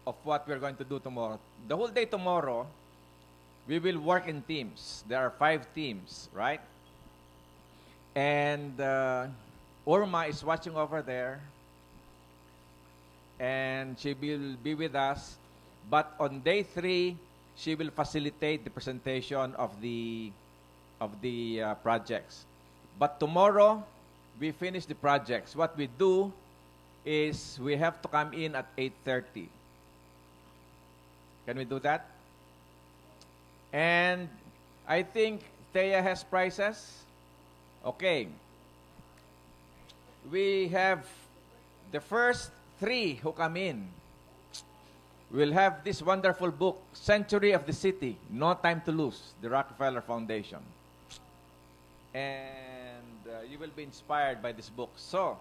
of what we're going to do tomorrow. The whole day tomorrow, we will work in teams. There are 5 teams, right? And Urma is watching over there, and she will be with us. But on day 3, she will facilitate the presentation of the projects. But tomorrow, we finish the projects. What we do is we have to come in at 8:30. Can we do that? And I think Thea has prizes. Okay. We have the first 3 who come in. We'll have this wonderful book, Century of the City, No Time to Lose, the Rockefeller Foundation. And you will be inspired by this book. So,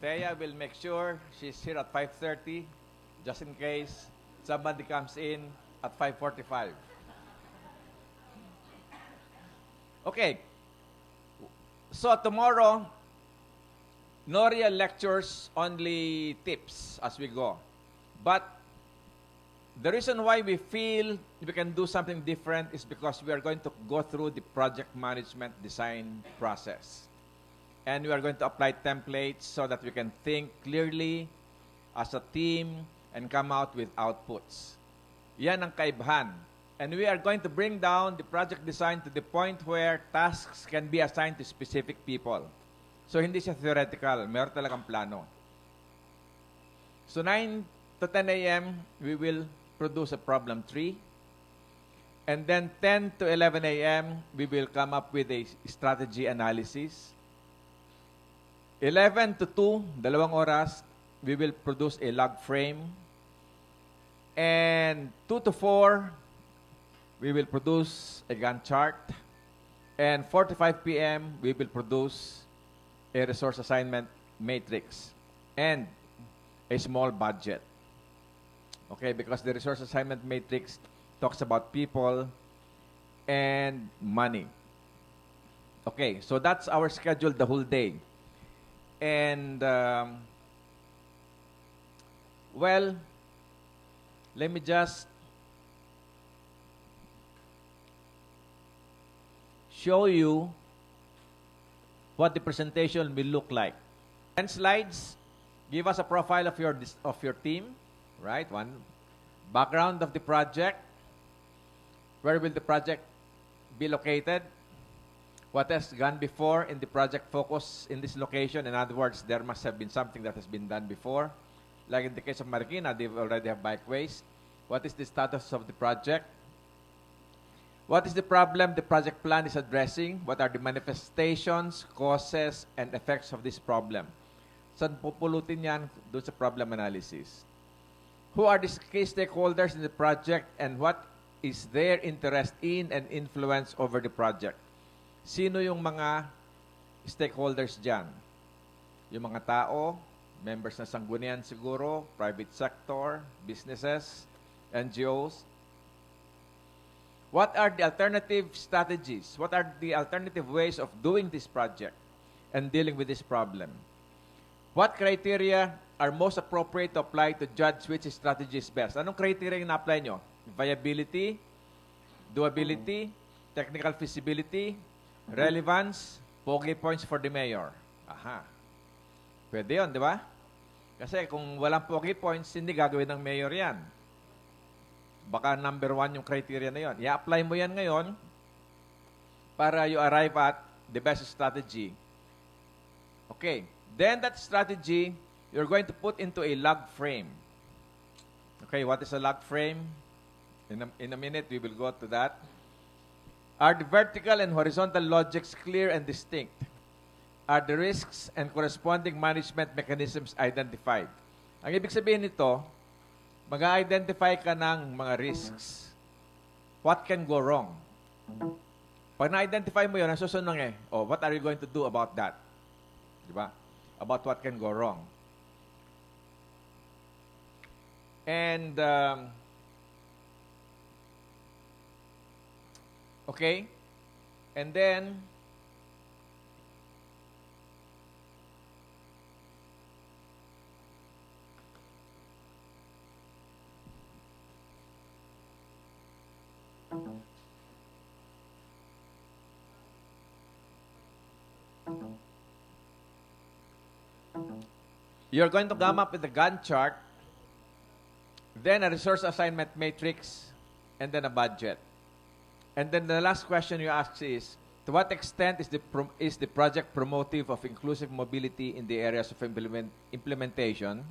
Thea will make sure she's here at 5:30, just in case somebody comes in at 5:45. Okay. So tomorrow, no real lectures, only tips as we go. But the reason why we feel we can do something different is because we are going to go through the project management design process. And we are going to apply templates so that we can think clearly as a team and come out with outputs. Yan ang kaibahan. And we are going to bring down the project design to the point where tasks can be assigned to specific people. So hindi siya theoretical, meron talagang plano. So 9 to 10 a.m., we will produce a problem tree. And then 10 to 11 a.m., we will come up with a strategy analysis. 11 to 2, 2 oras, we will produce a log frame. And 2 to 4, we will produce a Gantt chart. And 4 to 5 p.m., we will produce a resource assignment matrix and a small budget. Okay, because the resource assignment matrix talks about people and money. Okay, so that's our schedule the whole day. And, well, let me just show you what the presentation will look like. 10 slides give us a profile of your team, right? One, background of the project. Where will the project be located? What has gone before in the project focus in this location? In other words, there must have been something that has been done before. Like in the case of Marikina, they already have bikeways. What is the status of the project? What is the problem the project plan is addressing? What are the manifestations, causes, and effects of this problem? Saan pupulutin yan? Doon sa problem analysis. Who are the key stakeholders in the project and what is their interest in and influence over the project? Sino yung mga stakeholders dyan? Yung mga tao, members ng sanggunian siguro, private sector, businesses, NGOs. What are the alternative strategies? What are the alternative ways of doing this project and dealing with this problem? What criteria are most appropriate to apply to judge which strategy is best? Anong criteria yung na-apply nyo? Viability, doability, technical feasibility, relevance, pogi points for the mayor. Aha. Pwede yun, di ba? Kasi kung walang pogi points, hindi gagawin ng mayor yan. Baka number 1 yung criteria na yun. I-apply mo yan ngayon para you arrive at the best strategy. Okay. Then that strategy, you're going to put into a log frame. Okay, what is a log frame? In a minute, we will go to that. Are the vertical and horizontal logics clear and distinct? Are the risks and corresponding management mechanisms identified? Ang ibig sabihin nito, mag-identify ka ng mga risks. What can go wrong? Pag na-identify mo yun, ang susunod what are you going to do about that? Diba? About what can go wrong. And, okay, and then, You're going to come up with a Gantt chart, then a resource assignment matrix, and then a budget. And then the last question you ask is, to what extent is the project promotive of inclusive mobility in the areas of implementation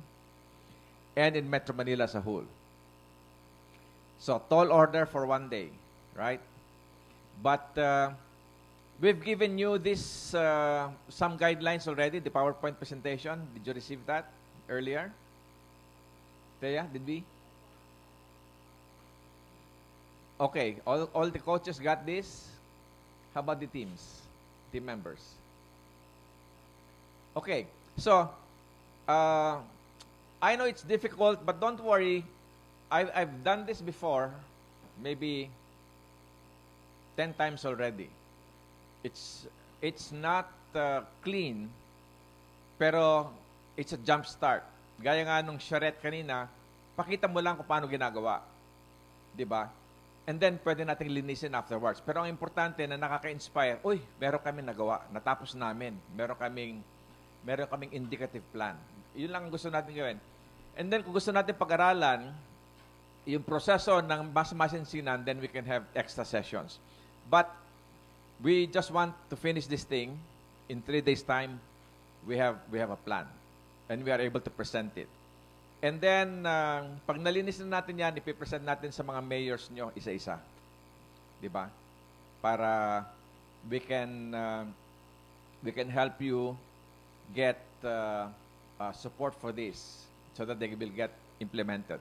and in Metro Manila as a whole? So, tall order for one day, right? But we've given you this some guidelines already, the PowerPoint presentation. Did you receive that earlier? Thea, did we? Okay, all the coaches got this. How about the team members? Okay, so I know it's difficult, but don't worry. I've done this before, maybe 10 times already. It's not clean, pero it's a jump start. Gaya nga nung charrette kanina, pakita mo lang kung paano ginagawa. Di ba? And then, pwede nating linisin afterwards. Pero ang importante na nakaka-inspire, uy, meron kami nagawa, natapos namin. Meron kaming indicative plan. Yun lang ang gusto natin gawin. And then, kung gusto natin pag-aralan, yung proseso ng mas masinsinan, then we can have extra sessions. But, we just want to finish this thing. In 3 days' time, we have a plan. And we are able to present it. And then, pag nalinis na natin yan, ipipresent natin sa mga mayors nyo isa-isa. Diba? Para we can help you get support for this so that they will get implemented.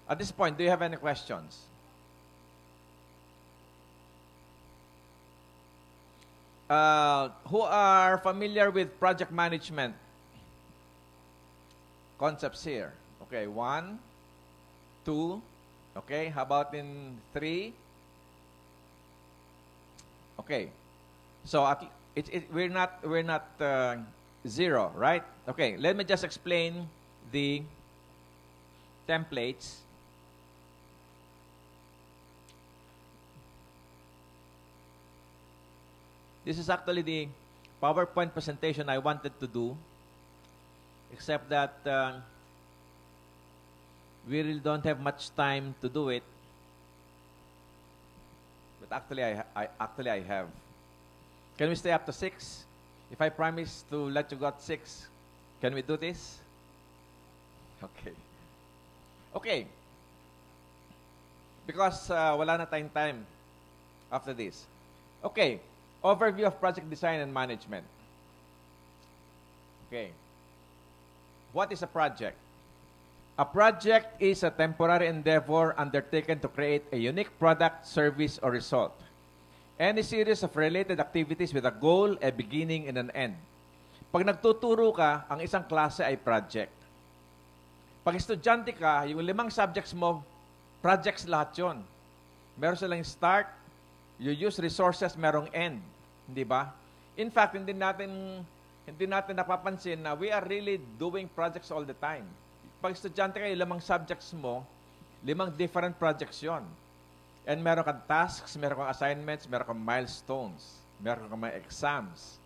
At this point, do you have any questions? Who are familiar with project management concepts here? Okay, 1, 2. Okay, how about in 3? Okay, so we're not 0, right? Okay, let me just explain the templates. This is actually the PowerPoint presentation I wanted to do, except that we really don't have much time to do it. But actually, I have. Can we stay up to 6? If I promise to let you go at 6, can we do this? Okay. Okay. Because wala na tayong time after this. Okay. Overview of project design and management. Okay. What is a project? A project is a temporary endeavor undertaken to create a unique product, service, or result. Any series of related activities with a goal, a beginning, and an end. Pag nagtuturo ka, ang isang klase ay project. Pag estudyante ka, yung 5 subjects mo, projects lahat yun. Meron silang start, you use resources, merong end. Hindi ba? In fact, hindi natin napapansin na we are really doing projects all the time. Pag estudyante kayo, 5 subjects mo, 5 different projects yon. And meron kang tasks, meron kang assignments, meron kang milestones, meron kang mga exams.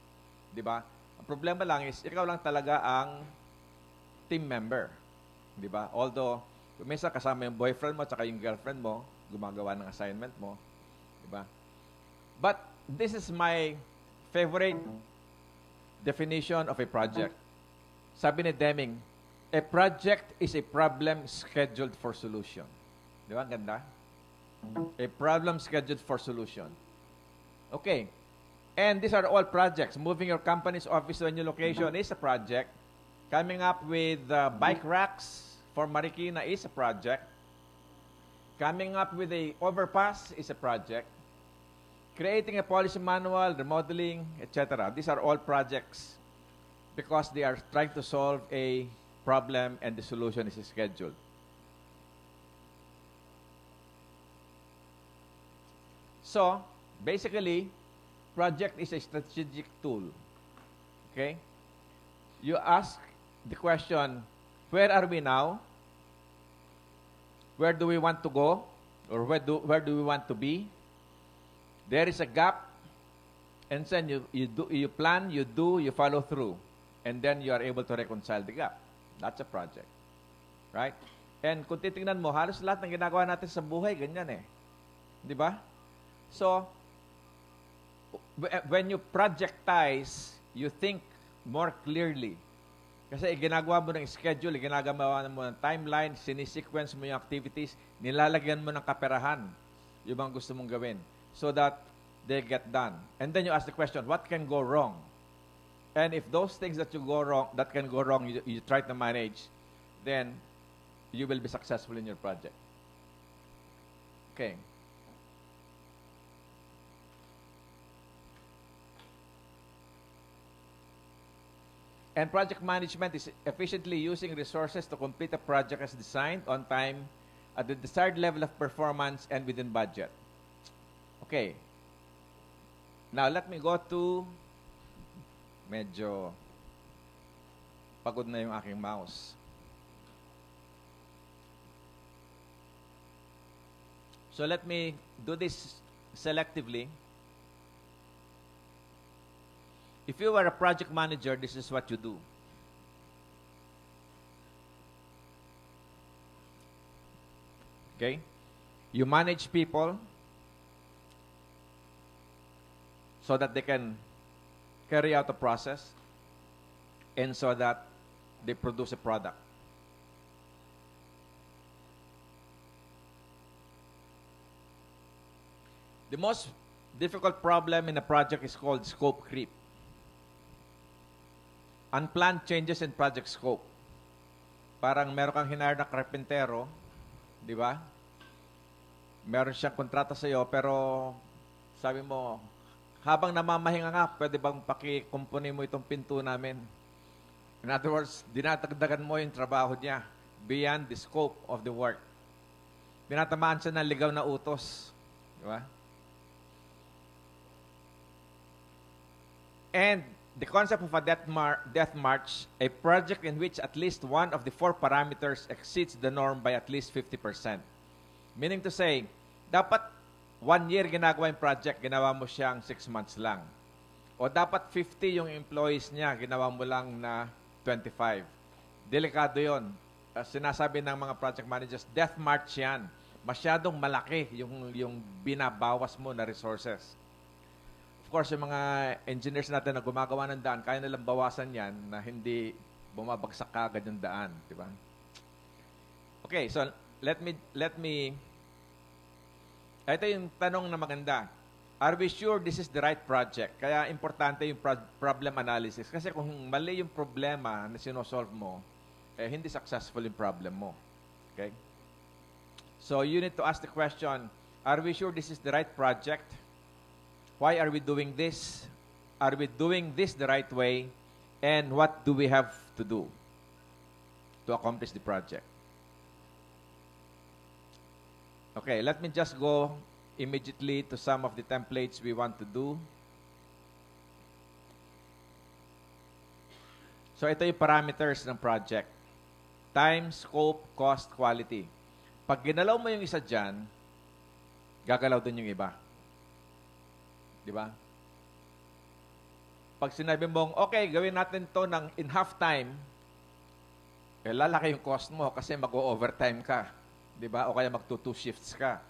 Di ba? Ang problema lang is, ikaw lang talaga ang team member. Di ba? Although, minsan kasama yung boyfriend mo at yung girlfriend mo, gumagawa ng assignment mo. Di ba? But, this is my favorite definition of a project. Sabi ni Deming, a project is a problem scheduled for solution. Di ba? Ang ganda? A problem scheduled for solution. Okay. And these are all projects. Moving your company's office to a new location is a project. Coming up with bike racks for Marikina is a project. Coming up with a overpass is a project. Creating a policy manual, remodeling, etc. These are all projects because they are trying to solve a problem and the solution is scheduled. So, basically, project is a strategic tool. Okay? You ask the question, where are we now? Where do we want to go? Or where do we want to be? There is a gap. And then you plan, you do, you follow through. and then you are able to reconcile the gap. That's a project. Right? And kung titingnan mo, halos lahat ng ginagawa natin sa buhay, ganyan eh. Di ba? So, when you projectize, you think more clearly. Kasi ginagawa mo ng schedule, ginagawa mo ng timeline, sinisequence mo yung activities, nilalagyan mo ng kaperahan yung mga gusto mong gawin so that they get done. And then you ask the question, what can go wrong? And if those things that can go wrong, you try to manage, then you will be successful in your project. Okay. And project management is efficiently using resources to complete a project as designed, on time, at the desired level of performance, and within budget. Okay. Now, let me go to... Medyo pagod na yung aking mouse. So let me do this selectively. If you are a project manager, this is what you do. Okay? You manage people so that they can carry out a process and so that they produce a product. The most difficult problem in a project is called scope creep. Unplanned changes in project scope. Parang meron kang hinire na karpentero, di ba? Meron siyang kontrata sa iyo, pero sabi mo, habang namamahinga nga, pwede bang pakikumpuni mo itong pinto namin? In other words, dinatagdagan mo yung trabaho niya beyond the scope of the work. Pinatamaan siya ng ligaw na utos. Di ba? And the concept of a death march, a project in which at least one of the 4 parameters exceeds the norm by at least 50%. Meaning to say, dapat 1 year ginagawa yung project, ginawa mo siyang 6 months lang. O dapat 50 yung employees niya, ginawa mo lang na 25. Delikado yon. Sinasabi ng mga project managers, death march yan. Masyadong malaki yung binabawas mo na resources. Of course, yung mga engineers natin na gumagawa ng daan, kaya nilang bawasan yan na hindi bumabagsak agad yung daan. Diba? Okay, so let me ito yung tanong na maganda. Are we sure this is the right project? Kaya importante yung problem analysis. Kasi kung mali yung problema na sinosolve mo, hindi successful yung problem mo. Okay? So you need to ask the question, are we sure this is the right project? Why are we doing this? Are we doing this the right way? And what do we have to do to accomplish the project? Okay, let me just go immediately to some of the templates we want to do. So ito yung parameters ng project. Time, scope, cost, quality. Pag ginalaw mo yung isa dyan, gagalaw din yung iba. Di ba? Pag sinabi mong, okay, gawin natin to in half time, lalaki yung cost mo kasi mag-overtime ka. Di ba? O kaya mag-2 shifts ka.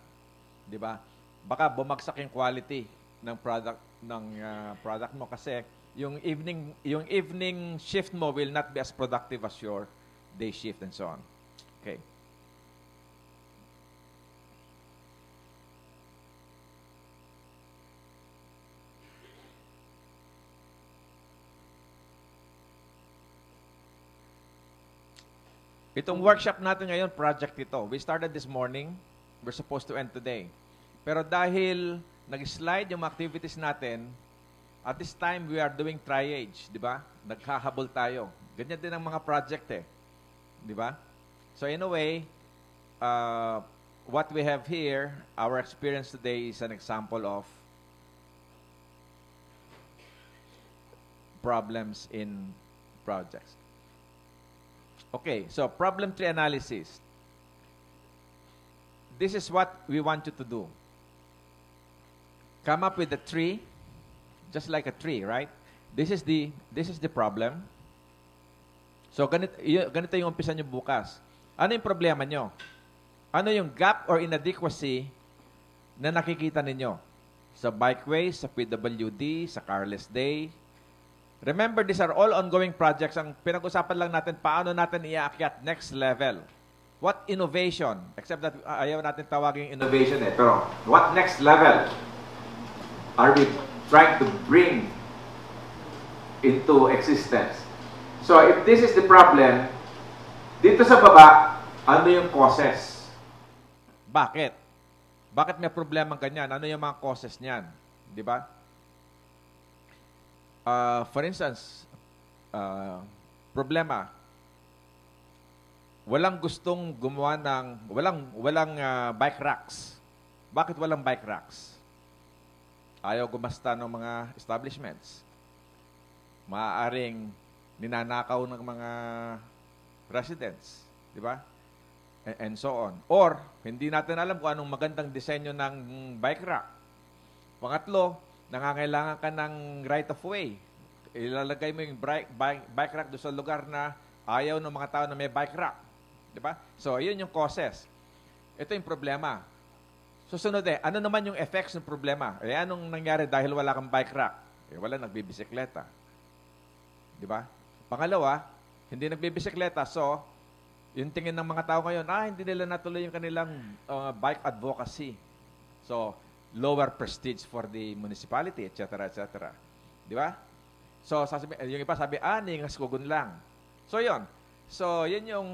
Di ba? Baka bumagsak yung quality ng product mo kasi yung evening shift mo will not be as productive as your day shift and so on. Okay. Itong workshop natin ngayon, project ito. We started this morning. We're supposed to end today. Pero dahil nag-slide yung activities natin, at this time, we are doing triage, di ba? Naghahabol tayo. Ganyan din ang mga project eh. Di ba? So in a way, what we have here, our experience today is an example of problems in projects. Okay, so problem tree analysis. This is what we want you to do. Come up with a tree, just like a tree, right? This is the problem. So, ganito yung umpisa nyo bukas. Ano yung problema nyo? Ano yung gap or inadequacy na nakikita ninyo? Sa bikeways, sa PWD, sa Carless Day. Remember, these are all ongoing projects. Ang pinag-usapan lang natin, paano natin iaakyat next level. What innovation? Except that ayaw natin tawagin innovation eh. Pero what next level are we trying to bring into existence? So if this is the problem, dito sa baba, ano yung causes? Bakit? Bakit may problema ganyan? Ano yung mga causes niyan? Di ba? For instance, problema, walang gustong gumawa ng, walang bike racks. Bakit walang bike racks? Ayaw gumasta ng mga establishments. Maaaring ninanakaw ng mga residents. Di ba? And so on. Or, hindi natin alam kung anong magandang disenyo ng bike rack. Pangatlo, nangangailangan ka ng right of way. Ilalagay mo yung bike rack doon sa lugar na ayaw ng mga tao na may bike rack. Di ba? So, yun yung causes. Ito yung problema. Susunod ano naman yung effects ng problema? Anong nangyari dahil wala kang bike rack? Wala nagbibisikleta. Di ba? Pangalawa, hindi nagbibisikleta. So, yung tingin ng mga tao ngayon, hindi nila natuloy yung kanilang bike advocacy. So, lower prestige for the municipality, etc., etc. Di ba? So, yung iba sabi, ningas kugun lang. So, yun. So, yun yung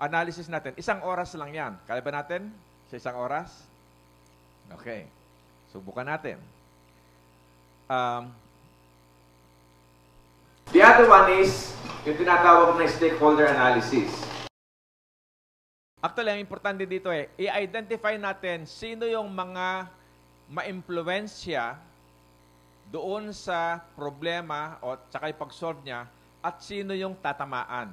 analysis natin. 1 oras lang yan. Kaya ba natin sa 1 oras? Okay. Subukan natin. The other one is yung tinatawag na stakeholder analysis. Actually, ang importante dito i-identify natin sino yung mga ma-impluwensya doon sa problema o tsaka ipag-solve niya at sino yung tatamaan.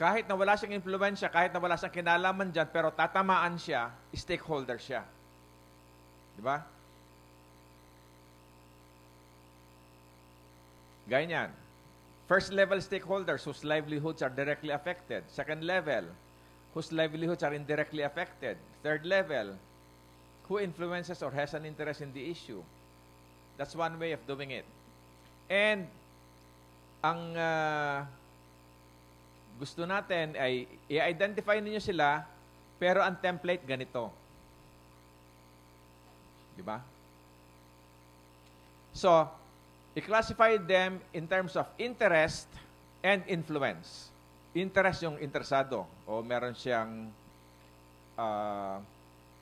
Kahit na wala siyang impluwensya, kahit na wala siyang kinalaman dyan, pero tatamaan siya, stakeholder siya. Di ba? Ganyan. First level stakeholders whose livelihoods are directly affected. Second level, whose livelihoods are indirectly affected. Third level, who influences or has an interest in the issue. That's one way of doing it. And ang gusto natin ay i-identify ninyo sila, pero ang template ganito. Di ba? So, i-classify them in terms of interest and influence. Interest yung interesado o meron siyang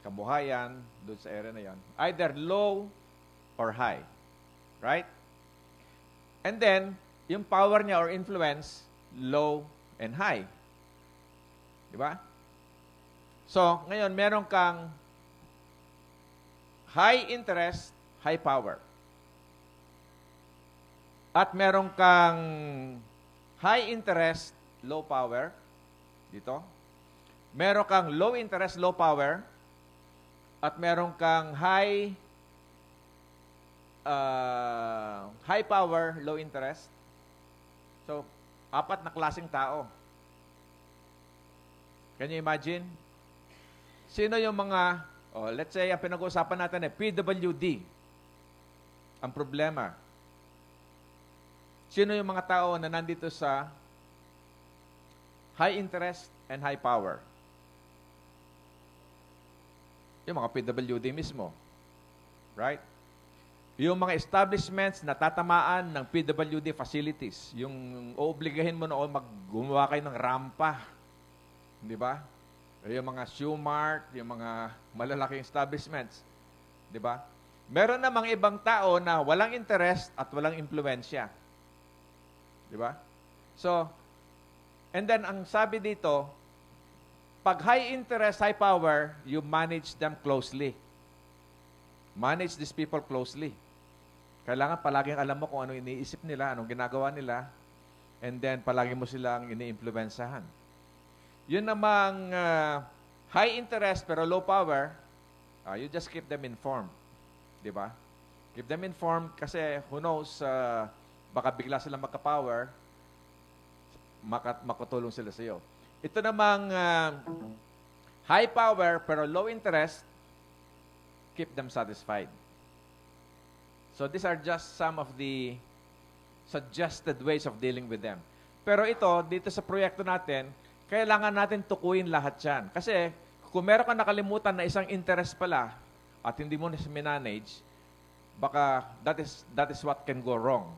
kabuhayan doon sa area na yan. Either low or high. Right? And then, yung power niya or influence, low and high. Di ba? So, ngayon, meron kang high interest, high power. At meron kang high interest, low power. Dito. Meron kang low interest, low power. At meron kang high power, low interest. So, 4 na klaseng tao. Can you imagine? Sino yung mga, let's say, ang pinag-uusapan natin PWD. Ang problema. Sino yung mga tao na nandito sa high interest and high power? Yung mga PWD mismo. Right? Yung mga establishments na tatamaan ng PWD facilities. Yung oobligahin mo na gumawa kayo ng rampa. Di ba? Yung mga shoe mart, yung mga malalaking establishments. Di ba? Meron namang ibang tao na walang interest at walang impluensya. Di ba? So, and then ang sabi dito, pag high interest, high power, you manage them closely. Manage these people closely. Kailangan palaging alam mo kung ano iniisip nila, anong ginagawa nila, and then palagi mo silang ini-impluwensahan. Yun namang high interest pero low power, you just keep them informed. Di ba? Keep them informed kasi who knows, baka bigla silang magka-power. makatulong sila sa iyo. Ito namang high power pero low interest, keep them satisfied. So these are just some of the suggested ways of dealing with them. Pero ito, dito sa proyekto natin, kailangan natin tukuyin lahat yan. Kasi kung meron ka nakalimutan na isang interest pala at hindi mo na manage, baka that is what can go wrong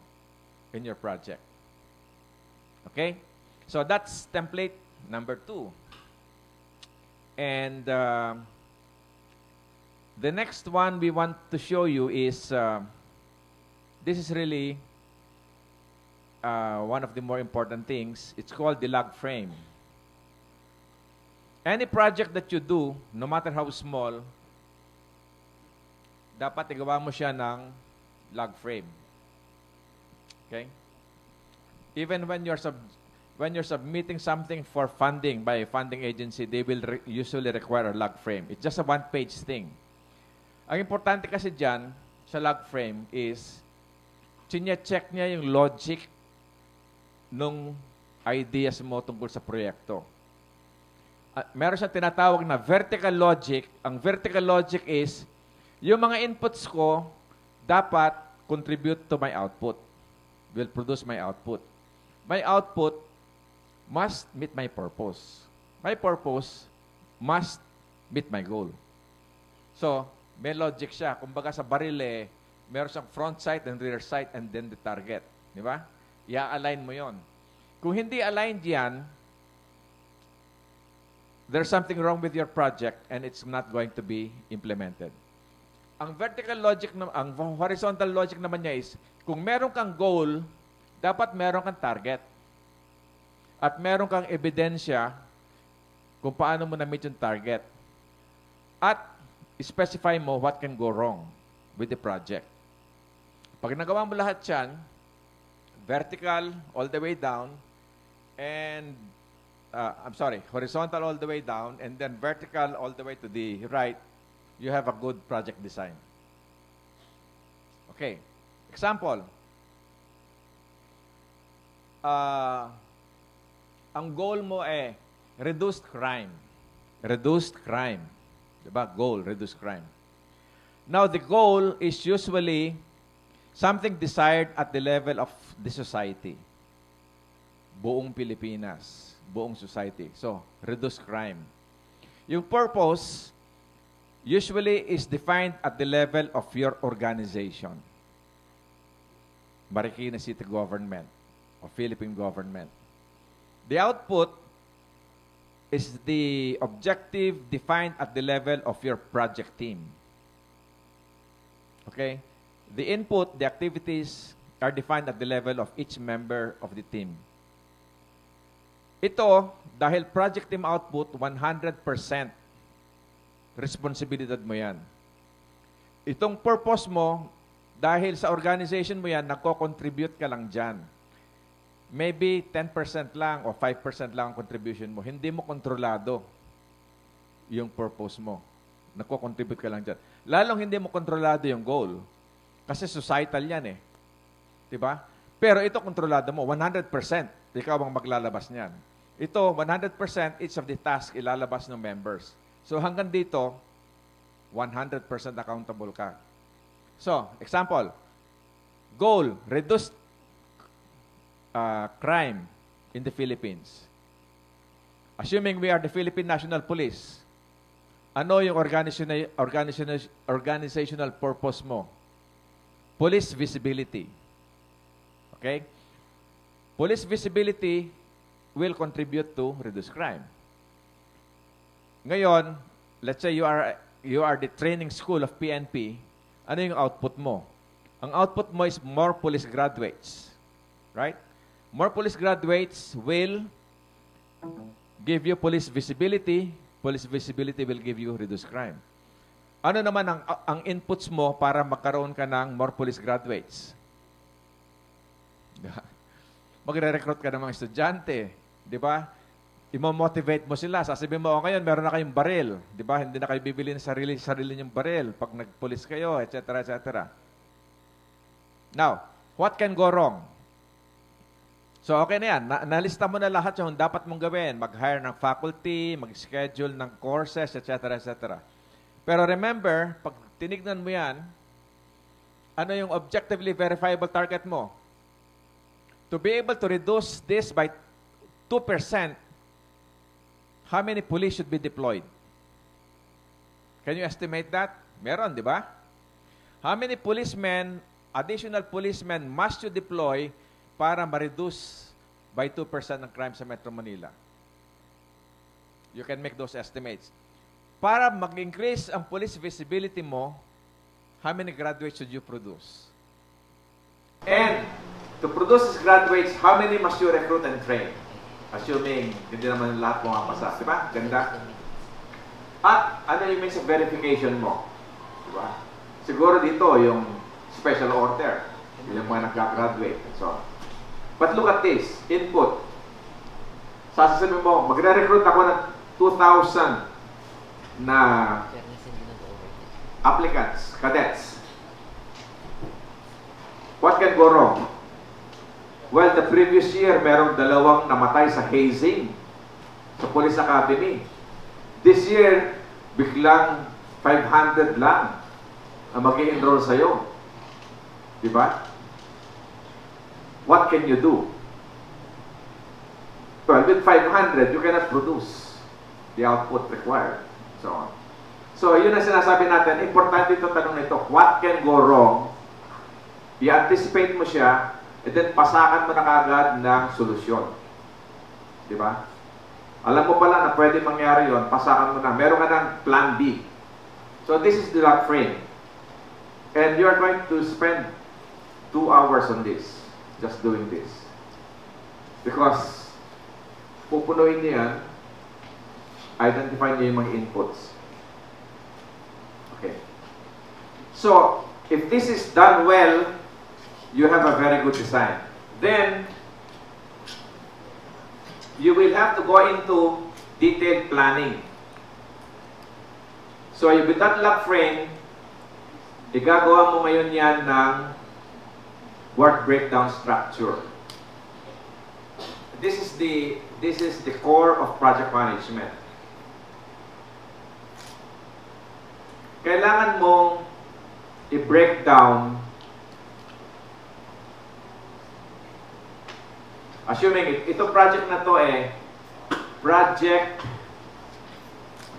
in your project. Okay? So that's template number 2. And the next one we want to show you is, this is really one of the more important things. It's called the log frame. Any project that you do, no matter how small, dapat igawa mo siya ng log frame. Okay? Even when you're submitting something for funding by a funding agency, they will usually require a log frame. It's just a one-page thing. Ang importante kasi dyan, sa log frame is, check niya yung logic nung ideas mo tungkol sa proyekto. Meron siyang tinatawag na vertical logic. Ang vertical logic is, yung mga inputs ko dapat contribute to my output. Will produce my output. My output must meet my purpose. My purpose must meet my goal. So, may logic siya. Kumbaga sa baril meron siyang front sight and rear sight and then the target. Di ba? I-align mo yon. Kung hindi aligned yan, there's something wrong with your project and it's not going to be implemented. Ang vertical logic, ang horizontal logic naman niya is, kung meron kang goal, dapat meron kang target. At meron kang ebidensya kung paano mo na-meet yung target. At specify mo what can go wrong with the project. Pag nagawa mo lahat yan, vertical all the way down, and horizontal all the way down, and then vertical all the way to the right, you have a good project design. Okay. Example. Ang goal mo reduced crime. Reduced crime. Diba? Goal, reduced crime. Now, the goal is usually something desired at the level of the society. Buong Pilipinas. Buong society. So, reduce crime. Yung purpose usually is defined at the level of your organization. Marikina City Government or Philippine government. The output is the objective defined at the level of your project team. Okay? The input, the activities are defined at the level of each member of the team. Ito, dahil project team output, 100% responsibilidad mo yan. Itong purpose mo, dahil sa organization mo yan, nagko-contribute ka lang dyan. Maybe 10% lang o 5% lang ang contribution mo. Hindi mo kontrolado yung purpose mo. Nagko-contribute ka lang dyan. Lalong hindi mo kontrolado yung goal. Kasi societal yan Diba? Pero ito kontrolado mo, 100%. Ikaw ang maglalabas niyan. Ito, 100% each of the tasks ilalabas ng members. So hanggang dito, 100% accountable ka. So, example, goal, reduce crime in the Philippines. Assuming we are the Philippine National Police, ano yung organizational purpose mo? Police visibility. Okay? Police visibility will contribute to reduce crime. Ngayon, let's say you are the training school of PNP. Ano yung output mo? Ang output mo is more police graduates. Right? More police graduates will give you police visibility. Police visibility will give you reduced crime. Ano naman ang inputs mo para magkaroon ka ng more police graduates? Magre-recruit ka ng mga estudyante. Di ba? I-motivate mo sila. Sasabihin mo, ngayon, meron na kayong baril. Di ba? Hindi na kayo bibili ng sarili niyong baril pag nagpulis kayo, etc., etc. Now, what can go wrong? So, okay na yan. Nalista mo na lahat yung dapat mong gawin. Mag-hire ng faculty, mag-schedule ng courses, etc., etc. Pero remember, pag tinignan mo yan, ano yung objectively verifiable target mo? To be able to reduce this by 2%, how many police should be deployed? Can you estimate that? Meron, di ba? How many policemen, additional policemen must you deploy para ma-reduce by 2% ng crime sa Metro Manila? You can make those estimates. Para mag-increase ang police visibility mo, how many graduates should you produce? And to produce these graduates, how many must you recruit and train? Assuming hindi naman lahat pumapasa. Diba? Ganda. At ano yung means of verification mo? Diba? Siguro dito yung special order. Yung mga nagka-graduate. So, but look at this. Input. Sasasabi mo, magre-recruit ako ng 2,000 na applicants, cadets. What can go wrong? Well, the previous year, merong 2 namatay sa hazing sa Police Academy. This year, biglang 500 lang ang mag-i-enroll sa'yo. Diba? What can you do? Well, with 500, you cannot produce the output required. So on. So, yun ang sinasabi natin. Importante itong tanong nito. What can go wrong? I-anticipate mo siya, and then pasakan mo na kagad ng solusyon. Diba? Alam mo pala na pwede mangyari yon, pasakan mo na. Meron ka ng plan B. So, this is the log frame. And you're going to spend 2 hours on this. Just doing this. Because, pupunuin niyo yan, identify niyo yung mga inputs. Okay. So, if this is done well, you have a very good design. Then, you will have to go into detailed planning. So, with that log frame, igagawa mo ngayon yan ng work breakdown structure. This is the core of project management. Kailangan mong i-break down, assuming ito project na to project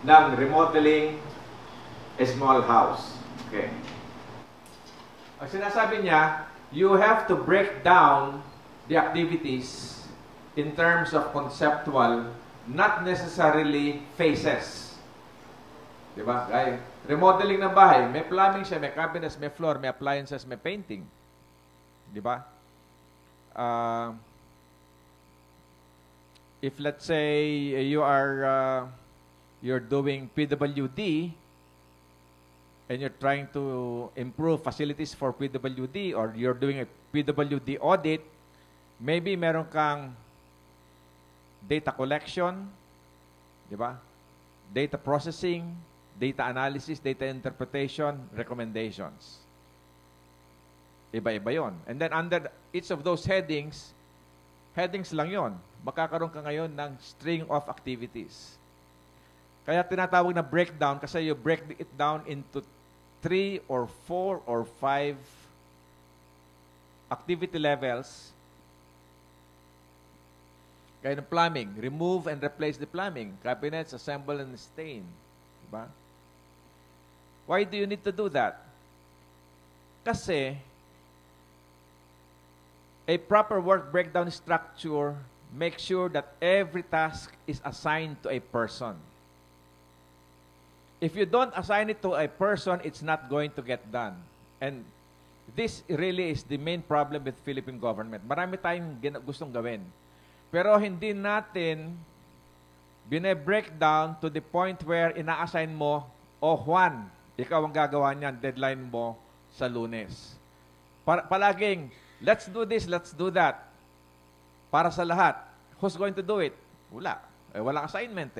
ng remodeling a small house. Okay. Ang sinasabi niya, you have to break down the activities in terms of conceptual, not necessarily phases. Diba? Ay, remodeling ng bahay, may plumbing siya, may cabinets, may floor, may appliances, may painting. Diba? If let's say you're doing PWD and you're trying to improve facilities for PWD, or you're doing a PWD audit, maybe meron kang data collection, di ba? Data processing, data analysis, data interpretation, recommendations. Iba-iba yon. And then under each of those headings lang yon. Makakaroon ka ngayon ng string of activities. Kaya tinatawag na breakdown kasi you break it down into 3 or 4 or 5 activity levels. Kaya ng plumbing, remove and replace the plumbing. Cabinets, assemble and stain. Diba? Why do you need to do that? Kasi a proper work breakdown structure makes sure that every task is assigned to a person. If you don't assign it to a person, it's not going to get done. And this really is the main problem with Philippine government. Marami tayong gustong gawin. Pero hindi natin bine-breakdown to the point where ina-assign mo, Juan, ikaw ang gagawa niyan, deadline mo sa Lunes. Palaging, let's do this, let's do that. Para sa lahat. Who's going to do it? Wala. Walang assignment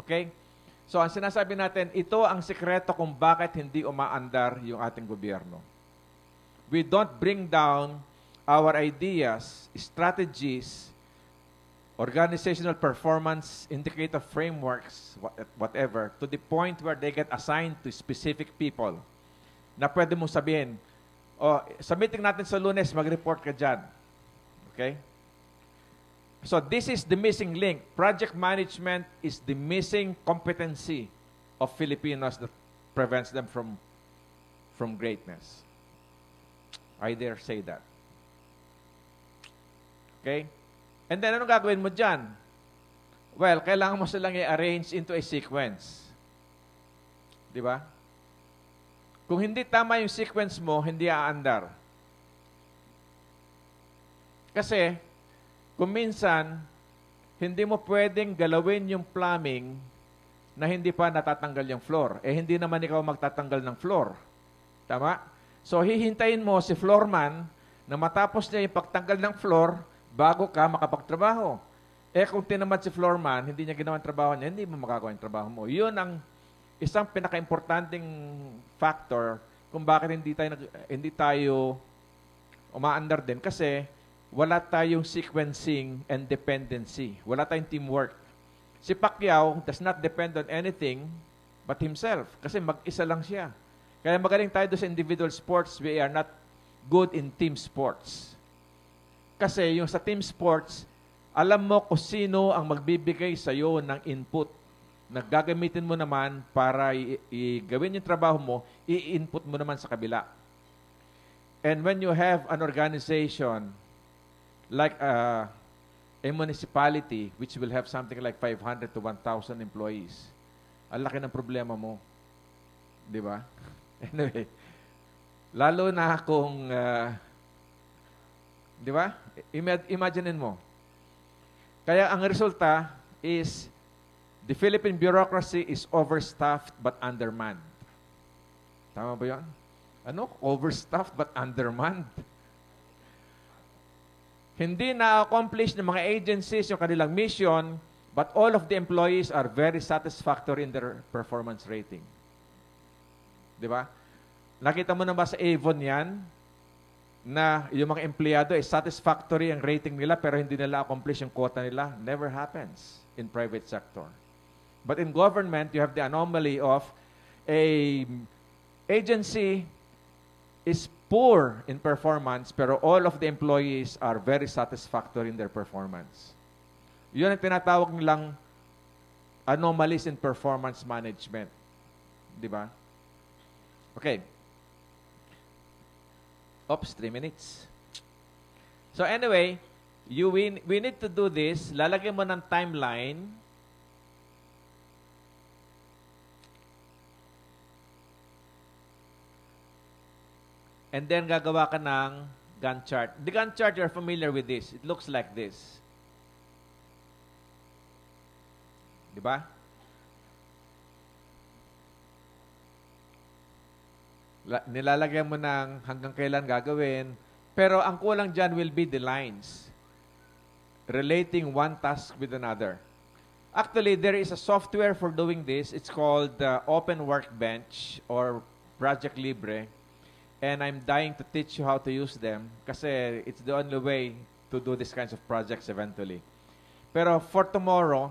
Okay? So, ang sinasabi natin, ito ang sikreto kung bakit hindi umaandar yung ating gobyerno. We don't bring down our ideas, strategies, organizational performance indicator frameworks, whatever, to the point where they get assigned to specific people na pwede mong sabihin, sa meeting natin sa Lunes, mag-report ka dyan. Okay? So this is the missing link. Project management is the missing competency of Filipinos that prevents them from greatness. I dare say that. Okay? And then, anong gagawin mo dyan? Well, kailangan mo silang i-arrange into a sequence. Di ba? Kung hindi tama yung sequence mo, hindi aandar. Kasi, kung minsan, hindi mo pwedeng galawin yung plumbing na hindi pa natatanggal yung floor. Hindi naman ikaw magtatanggal ng floor. Tama? So, hihintayin mo si floorman na matapos niya yung pagtanggal ng floor bago ka makapagtrabaho. Kung tinamad si floorman, hindi niya ginawa ang trabaho niya, hindi mo makagawa yung trabaho mo. Yun ang isang pinaka-importanting factor kung bakit hindi tayo umaandar din. Kasi wala tayong sequencing and dependency. Wala tayong teamwork. Si Pacquiao does not depend on anything but himself. Kasi mag-isa lang siya. Kaya magaling tayo doon sa individual sports, we are not good in team sports. Kasi yung sa team sports, alam mo kung sino ang magbibigay sa iyo ng input na gagamitin mo naman para gawin yung trabaho mo, i-input mo naman sa kabila. And when you have an organization like a municipality which will have something like 500 to 1,000 employees, ang laki ng problema mo. Di ba? Anyway, lalo na kung, di ba? Imaginein mo. Kaya ang resulta is, the Philippine bureaucracy is overstaffed but undermanned. Tama ba yun? Ano? Overstaffed but undermanned. Hindi na-accomplish ng mga agencies yung kanilang mission, but all of the employees are very satisfactory in their performance rating. Di ba? Nakita mo na ba sa Avon yan, na yung mga empleyado ay satisfactory ang rating nila pero hindi nila accomplish yung quota nila? Never happens in private sector. But in government, you have the anomaly of a agency is poor in performance pero all of the employees are very satisfactory in their performance. Yun ang tinatawag nilang anomalies in performance management. Di ba? Okay. Oops, 3 minutes. So anyway, we need to do this. Lalagyan mo ng timeline. And then gagawa ka ng Gantt chart. The Gantt chart, you're familiar with this. It looks like this. Di ba? Nilalagyan mo ng hanggang kailan gagawin. Pero ang kulang dyan will be the lines relating one task with another. Actually, there is a software for doing this. It's called Open Workbench or Project Libre. And I'm dying to teach you how to use them kasi it's the only way to do these kinds of projects eventually. Pero for tomorrow,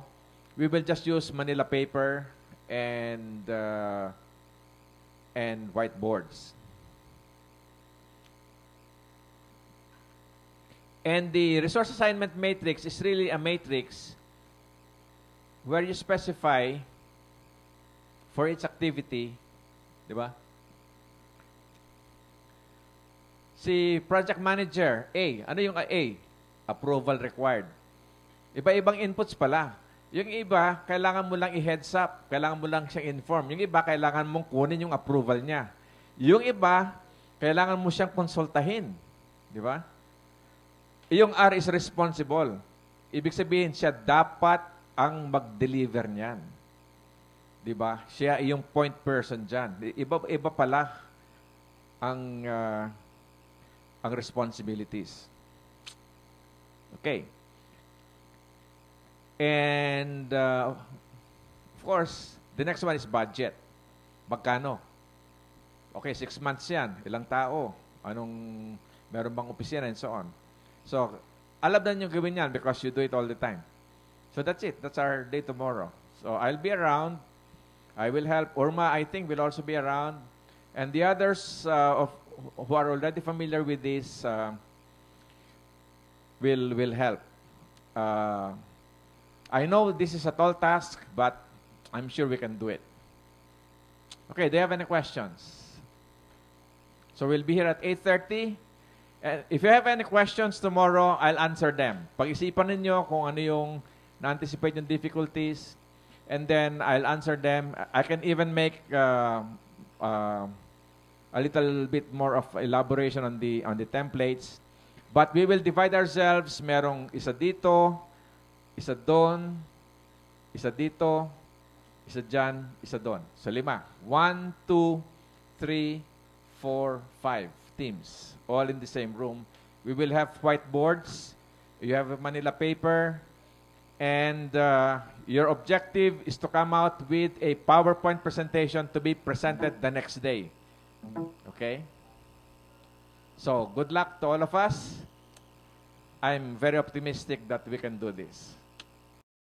we will just use Manila paper and whiteboards. And the resource assignment matrix is really a matrix where you specify for each activity, di ba? Si project manager, A. Ano yung A? Approval required. Iba-ibang inputs pala. Yung iba, kailangan mo lang i-heads up. Kailangan mo lang siyang inform. Yung iba, kailangan mong kunin yung approval niya. Yung iba, kailangan mo siyang konsultahin. Di ba? Yung R is responsible. Ibig sabihin, siya dapat ang mag-deliver niyan. Di ba? Siya yung point person dyan. Iba pala ang responsibilities. Okay. And, of course, the next one is budget. Magkano? Okay, 6 months yan. Ilang tao? Meron bang opisina and so on. So, alam na nyo gawin yan because you do it all the time. So that's it. That's our day tomorrow. So I'll be around. I will help. Urma, I think, will also be around. And the others who are already familiar with this will help. I know this is a tall task, but I'm sure we can do it. Okay, do you have any questions? So we'll be here at 8:30. And if you have any questions tomorrow, I'll answer them. Pag-isipan ninyo kung ano yung na-anticipate yung difficulties, and then I'll answer them. I can even make a little bit more of elaboration on the templates. But we will divide ourselves. Merong isa dito, isa doon, isa dito, isa dyan, isa doon. So 5. 1, 2, 3, 4, 5 teams, all in the same room. We will have whiteboards. You have a Manila paper. And your objective is to come out with a PowerPoint presentation to be presented the next day. Okay? So, good luck to all of us. I'm very optimistic that we can do this.